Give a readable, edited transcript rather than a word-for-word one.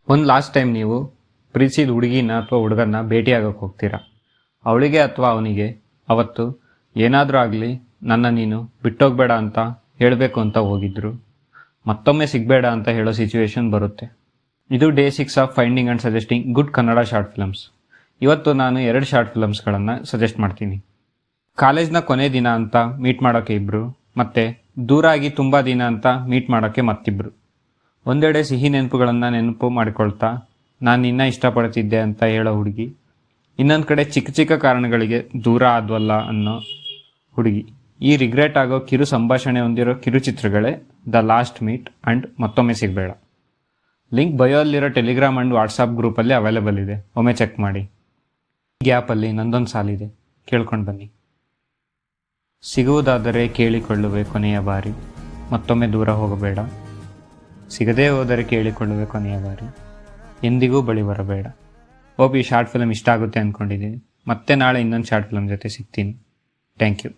ಒಂದು last time ನೀವು ಪ್ರೀತಿಸಿದ ಹುಡುಗಿನ ಅಥವಾ ಹುಡುಗನ್ನ ಭೇಟಿಯಾಗಕ್ಕೆ ಹೋಗ್ತೀರಾ. ಅವಳಿಗೆ ಅಥವಾ ಅವನಿಗೆ ಅವತ್ತು ಏನಾದರೂ ಆಗಲಿ ನನ್ನ ನೀನು ಬಿಟ್ಟೋಗಬೇಡ ಅಂತ ಹೇಳಬೇಕು ಅಂತ ಹೋಗಿದ್ರು, ಮತ್ತೊಮ್ಮೆ ಸಿಗಬೇಡ ಅಂತ ಹೇಳೋ ಸಿಚುವೇಶನ್ ಬರುತ್ತೆ. ಇದು day 6 of finding and suggesting good Kannada short films. ಇವತ್ತು ನಾನು 2 ಶಾರ್ಟ್ ಫಿಲಮ್ಸ್ಗಳನ್ನು ಸಜೆಸ್ಟ್ ಮಾಡ್ತೀನಿ. ಕಾಲೇಜ್ನ ಕೊನೆ ದಿನ ಅಂತ ಮೀಟ್ ಮಾಡೋಕ್ಕೆ ಇಬ್ಬರು, ಮತ್ತು ದೂರ ಆಗಿ ತುಂಬ ದಿನ ಅಂತ ಮೀಟ್ ಮಾಡೋಕ್ಕೆ ಮತ್ತಿಬ್ಬರು. ಒಂದೆಡೆ ಸಿಹಿ ನೆನಪುಗಳನ್ನು ನೆನಪು ಮಾಡಿಕೊಳ್ತಾ ನಾನು ನಿನ್ನ ಇಷ್ಟಪಡ್ತಿದ್ದೆ ಅಂತ ಹೇಳೋ ಹುಡುಗಿ, ಇನ್ನೊಂದು ಕಡೆ ಚಿಕ್ಕ ಚಿಕ್ಕ ಕಾರಣಗಳಿಗೆ ದೂರ ಆದ್ವಲ್ಲ ಅನ್ನೋ ಹುಡುಗಿ. ಈ ರಿಗ್ರೆಟ್ ಆಗೋ ಕಿರು ಸಂಭಾಷಣೆ ಹೊಂದಿರೋ ಕಿರುಚಿತ್ರಗಳೇ ದ ಲಾಸ್ಟ್ ಮೀಟ್ ಆ್ಯಂಡ್ ಮತ್ತೊಮ್ಮೆ ಸಿಗಬೇಡ. ಲಿಂಕ್ ಬಯೋಲ್ಲಿರೋ ಟೆಲಿಗ್ರಾಮ್ ಆ್ಯಂಡ್ ವಾಟ್ಸಾಪ್ ಗ್ರೂಪಲ್ಲಿ ಅವೈಲೇಬಲ್ ಇದೆ, ಒಮ್ಮೆ ಚೆಕ್ ಮಾಡಿ. ಈ ಗ್ಯಾಪಲ್ಲಿ ನಂದೊಂದು ಸಾಲಿದೆ, ಕೇಳ್ಕೊಂಡು ಬನ್ನಿ. ಸಿಗುವುದಾದರೆ ಕೇಳಿಕೊಳ್ಳುವೆ ಕೊನೆಯ ಬಾರಿ, ಮತ್ತೊಮ್ಮೆ ದೂರ ಹೋಗಬೇಡ. ಸಿಗದೇ ಹೋದರೆ ಕೇಳಿಕೊಳ್ಳುವೆ ಕೊನೆಯ ಬಾರಿ, ಎಂದಿಗೂ ಬಳಿ ಬರಬೇಡ. ಹೋಪ್ ಈ ಶಾರ್ಟ್ ಫಿಲಮ್ ಇಷ್ಟ ಆಗುತ್ತೆ ಅಂದ್ಕೊಂಡಿದ್ದೀನಿ. ಮತ್ತೆ ನಾಳೆ ಇನ್ನೊಂದು ಶಾರ್ಟ್ ಫಿಲಮ್ ಜೊತೆ ಸಿಗ್ತೀನಿ. Thank you.